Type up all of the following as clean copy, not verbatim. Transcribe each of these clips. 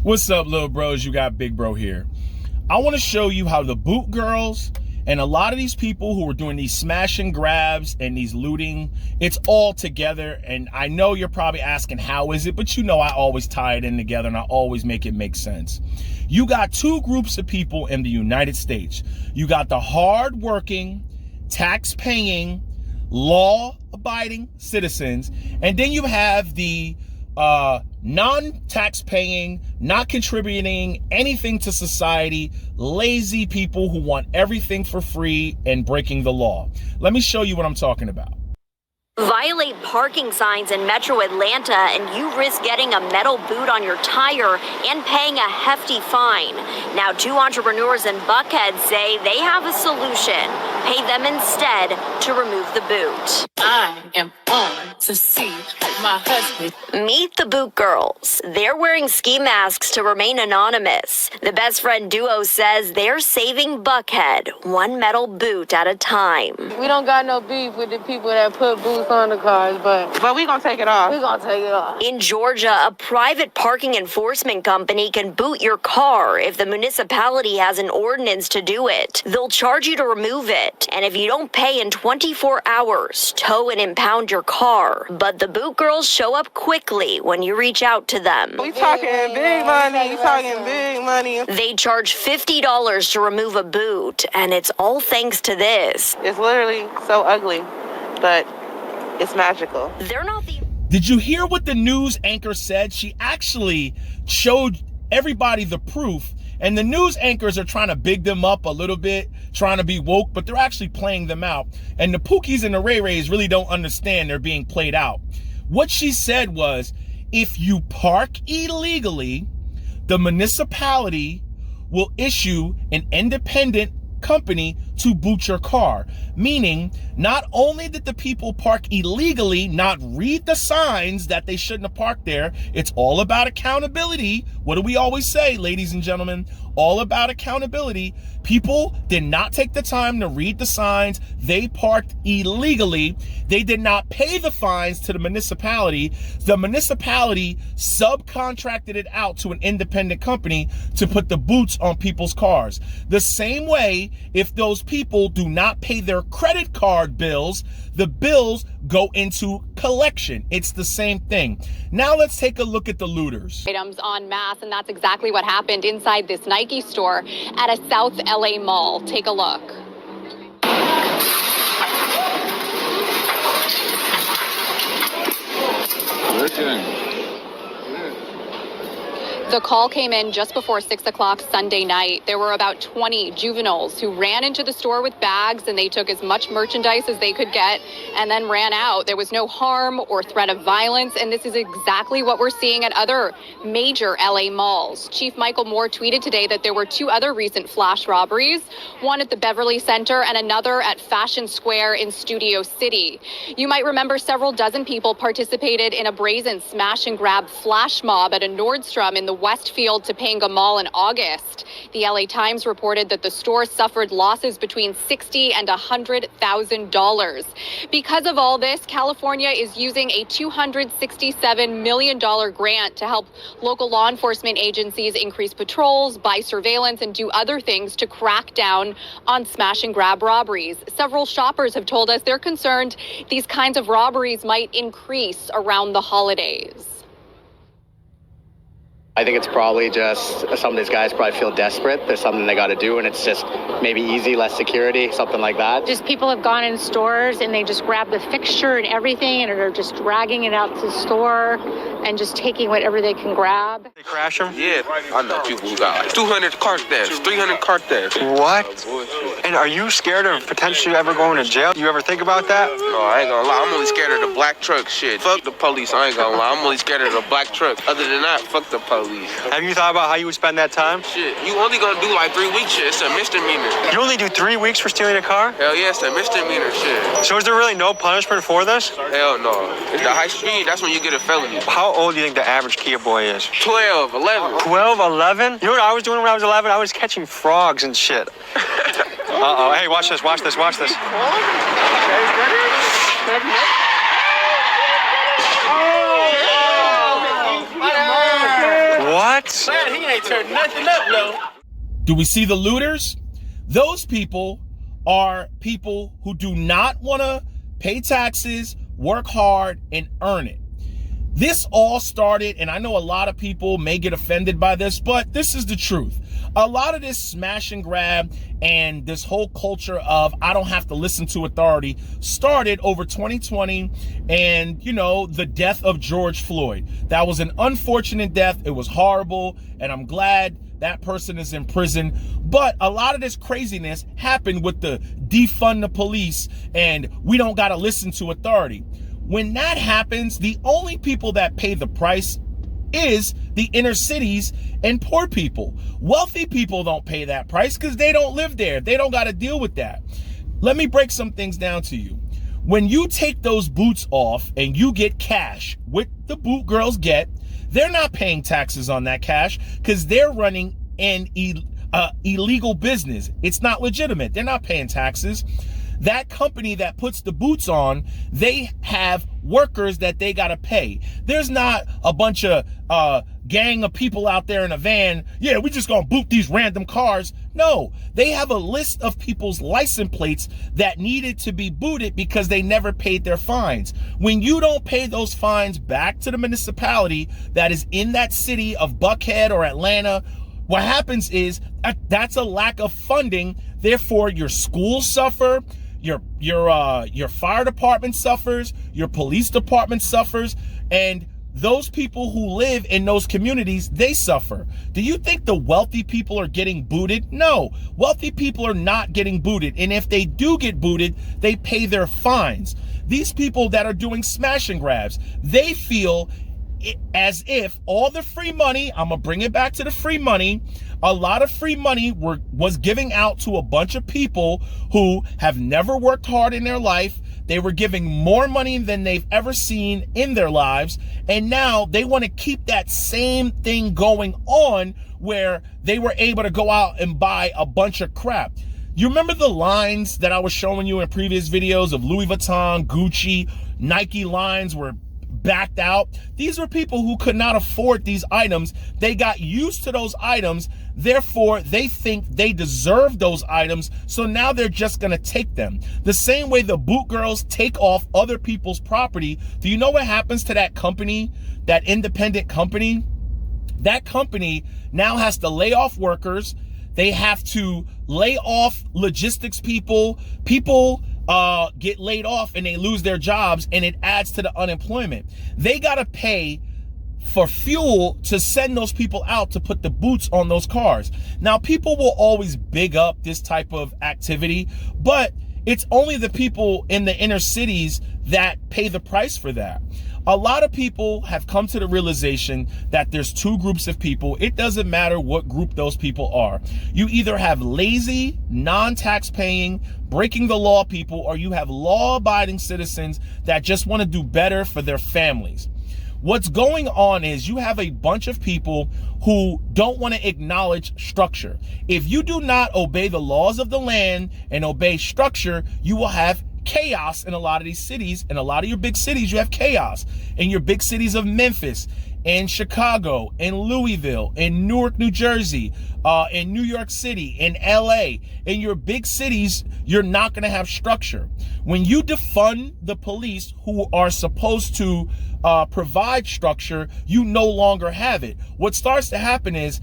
What's up, little bros? You got Big Bro here. I want to show you how the boot girls and a lot of these people who are doing these smash and grabs and these looting, it's all together. And I know you're probably asking, how is it? But you know I always tie it in together and I always make it make sense. You got two groups of people in the United States. You got the hard-working, tax-paying, law-abiding citizens, and then you have the non-tax paying, not contributing anything to society, lazy people who want everything for free and breaking the law. Let me show you what I'm talking about. Violate parking signs in Metro Atlanta and you risk getting a metal boot on your tire and paying a hefty fine. Now, two entrepreneurs in Buckhead say they have a solution. Pay them instead to remove the boot. I am on to see my husband. Meet the Boot Girls. They're wearing ski masks to remain anonymous. The best friend duo says they're saving Buckhead one metal boot at a time. We don't got no beef with the people that put boots on the cars, but we gonna take it off. We gonna take it off. In Georgia, a private parking enforcement company can boot your car if the municipality has an ordinance to do it. They'll charge you to remove it, and if you don't pay in 24 hours, tow and impound your car. But the Boot Girls show up quickly when you reach out to them. We talking big money. We talking big money. They charge $50 to remove a boot, and it's all thanks to this. It's literally so ugly, but it's magical. They're not the... Did you hear what the news anchor said? She actually showed everybody the proof, and the news anchors are trying to big them up a little bit, trying to be woke, but they're actually playing them out. And the Pookies and the Ray Rays really don't understand they're being played out. What she said was, if you park illegally, the municipality will issue an independent company to boot your car. Meaning, not only did the people park illegally not read the signs that they shouldn't have parked there, it's all about accountability. What do we always say, ladies and gentlemen? All about accountability. People did not take the time to read the signs. They parked illegally. They did not pay the fines to the municipality. The municipality subcontracted it out to an independent company to put the boots on people's cars. The same way, if those people do not pay their credit card bills, the bills go into collection. It's the same thing. Now let's take a look at the looters. Items en masse, and that's exactly what happened inside this Nike store at a South LA mall. Take a look. The call came in just before 6 o'clock Sunday night. There were about 20 juveniles who ran into the store with bags, and they took as much merchandise as they could get and then ran out. There was no harm or threat of violence, and this is exactly what we're seeing at other major LA malls. Chief Michael Moore tweeted today that there were two other recent flash robberies, one at the Beverly Center and another at Fashion Square in Studio City. You might remember several dozen people participated in a brazen smash and grab flash mob at a Nordstrom in the Westfield Topanga Mall in August. The LA Times reported that the store suffered losses between $60,000 and $100,000. Because of all this, California is using a $267 million grant to help local law enforcement agencies increase patrols, buy surveillance, and do other things to crack down on smash and grab robberies. Several shoppers have told us they're concerned these kinds of robberies might increase around the holidays. I think it's probably just some of these guys probably feel desperate. There's something they got to do, and it's just maybe easy, less security, something like that. Just people have gone in stores and they just grab the fixture and everything and are just dragging it out to the store and just taking whatever they can grab. They crash them? Yeah, I know people who got like 200 car thefts, 300 car thefts. What? And are you scared of potentially ever going to jail? You ever think about that? No, I ain't gonna lie. I'm only scared of the black truck shit. Fuck the police, I ain't gonna lie. I'm only scared of the black truck. Other than that, fuck the police. Have you thought about how you would spend that time? Shit, you only gonna do like 3 weeks shit. It's a misdemeanor. You only do 3 weeks for stealing a car? Hell yeah, it's a misdemeanor shit. So is there really no punishment for this? Hell no. It's the high speed, that's when you get a felony. How old do you think the average Kia boy is? 12, 11. 12, 11? You know what I was doing when I was 11? I was catching frogs and shit. Uh-oh. Hey, watch this, watch this, watch this. What? Man, he ain't turned nothing up, no. Do we see the looters? Those people are people who do not want to pay taxes, work hard, and earn it. This all started, and I know a lot of people may get offended by this, but this is the truth. A lot of this smash and grab and this whole culture of I don't have to listen to authority started over 2020 and, you know, the death of George Floyd. That was an unfortunate death. It was horrible, and I'm glad that person is in prison. But a lot of this craziness happened with the defund the police and we don't got to listen to authority. When that happens, the only people that pay the price is the inner cities and poor people. Wealthy people don't pay that price because they don't live there. They don't got to deal with that. Let me break some things down to you. When you take those boots off and you get cash, what the boot girls get, they're not paying taxes on that cash because they're running an illegal business. It's not legitimate. They're not paying taxes. That company that puts the boots on, they have workers that they got to pay. There's not a bunch of gang of people out there in a van. Yeah, we just gonna boot these random cars. No, they have a list of people's license plates that needed to be booted because they never paid their fines. When you don't pay those fines back to the municipality that is in that city of Buckhead or Atlanta, what happens is that's a lack of funding. Therefore, your schools suffer. Your fire department suffers, your police department suffers, and those people who live in those communities, they suffer. Do you think the wealthy people are getting booted? No, wealthy people are not getting booted. And if they do get booted, they pay their fines. These people that are doing smash and grabs, they feel as if all the free money, I'm gonna bring it back to the free money, a lot of free money was giving out to a bunch of people who have never worked hard in their life. They were giving more money than they've ever seen in their lives. And now they want to keep that same thing going on where they were able to go out and buy a bunch of crap. You remember the lines that I was showing you in previous videos of Louis Vuitton, Gucci, Nike lines were backed out? These were people who could not afford these items. They got used to those items. Therefore, they think they deserve those items. So now they're just going to take them. The same way the boot girls take off other people's property. Do you know what happens to that company, that independent company? That company now has to lay off workers. They have to lay off logistics people. People get laid off and they lose their jobs, and it adds to the unemployment. They got to pay for fuel to send those people out to put the boots on those cars. Now, people will always big up this type of activity, but it's only the people in the inner cities that pay the price for that. A lot of people have come to the realization that there's two groups of people. It doesn't matter what group those people are. You either have lazy, non-tax paying, breaking the law people, or you have law-abiding citizens that just want to do better for their families. What's going on is you have a bunch of people who don't want to acknowledge structure. If you do not obey the laws of the land and obey structure, you will have chaos in a lot of these cities. In a lot of your big cities, you have chaos. In your big cities of Memphis and Chicago and Louisville and Newark, New Jersey, in New York City, in LA, in your big cities, you're not going to have structure. When you defund the police who are supposed to provide structure, you no longer have it. What starts to happen is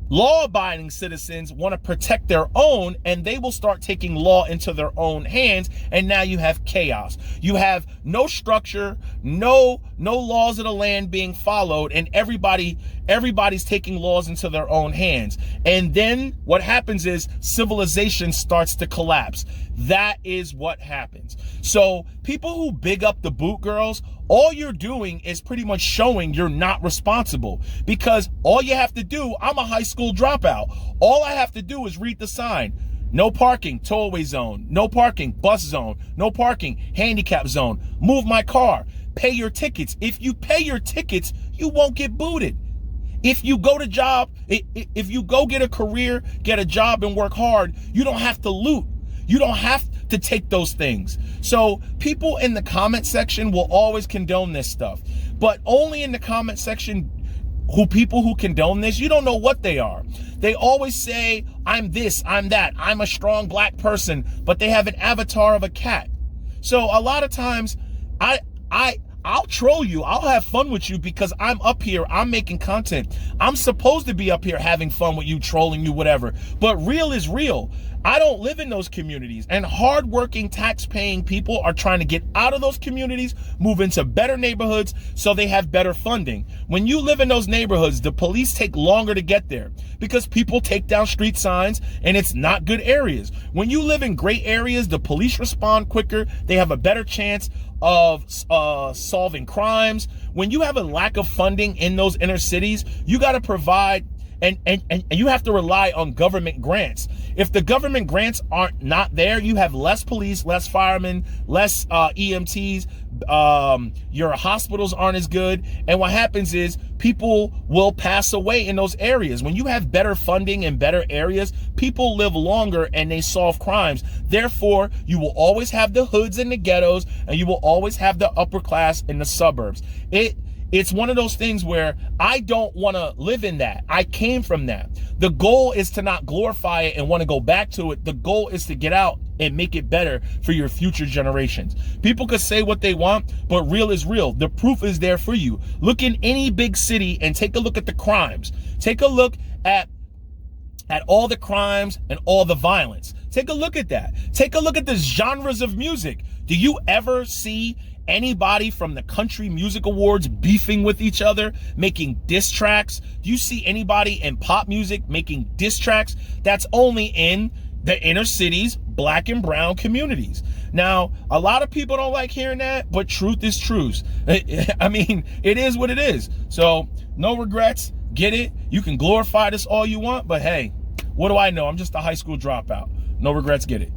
law-abiding citizens want to protect their own, and they will start taking law into their own hands, and now you have chaos. You have no structure, no laws of the land being followed, and everybody's taking laws into their own hands. And then what happens is civilization starts to collapse. That is what happens. So people who big up the boot girls, all you're doing is pretty much showing you're not responsible, because all you have to do, I'm a high school dropout. All I have to do is read the sign. No parking, tollway zone. No parking, bus zone. No parking, handicap zone. Move my car. Pay your tickets. If you pay your tickets, you won't get booted. If you go to job, if you go get a career, get a job and work hard, you don't have to loot. You don't have to take those things. So people in the comment section will always condone this stuff, but only in the comment section people who condone this, you don't know what they are. They always say, I'm this, I'm that, I'm a strong black person, but they have an avatar of a cat. So a lot of times I'll troll you. I'll have fun with you because I'm up here. I'm making content. I'm supposed to be up here having fun with you, trolling you, whatever. But real is real. I don't live in those communities, and hardworking, tax-paying people are trying to get out of those communities, move into better neighborhoods so they have better funding. When you live in those neighborhoods, the police take longer to get there because people take down street signs and it's not good areas. When you live in great areas, the police respond quicker. They have a better chance of solving crimes. When you have a lack of funding in those inner cities, you got to provide and you have to rely on government grants. If the government grants aren't not there, you have less police, less firemen, less EMTs. Your hospitals aren't as good. And what happens is people will pass away in those areas. When you have better funding in better areas, people live longer and they solve crimes. Therefore, you will always have the hoods and the ghettos, and you will always have the upper class in the suburbs. It's one of those things where I don't want to live in that. I came from that. The goal is to not glorify it and want to go back to it. The goal is to get out and make it better for your future generations. People could say what they want, but real is real. The proof is there for you. Look in any big city and take a look at the crimes. Take a look at all the crimes and all the violence. Take a look at that. Take a look at the genres of music. Do you ever see anybody from the Country Music Awards beefing with each other, making diss tracks? Do you see anybody in pop music making diss tracks? That's only in the inner cities, black and brown communities. Now, a lot of people don't like hearing that, but truth is truth. I mean, it is what it is. So no regrets, get it. You can glorify this all you want, but hey, what do I know? I'm just a high school dropout. No regrets, get it.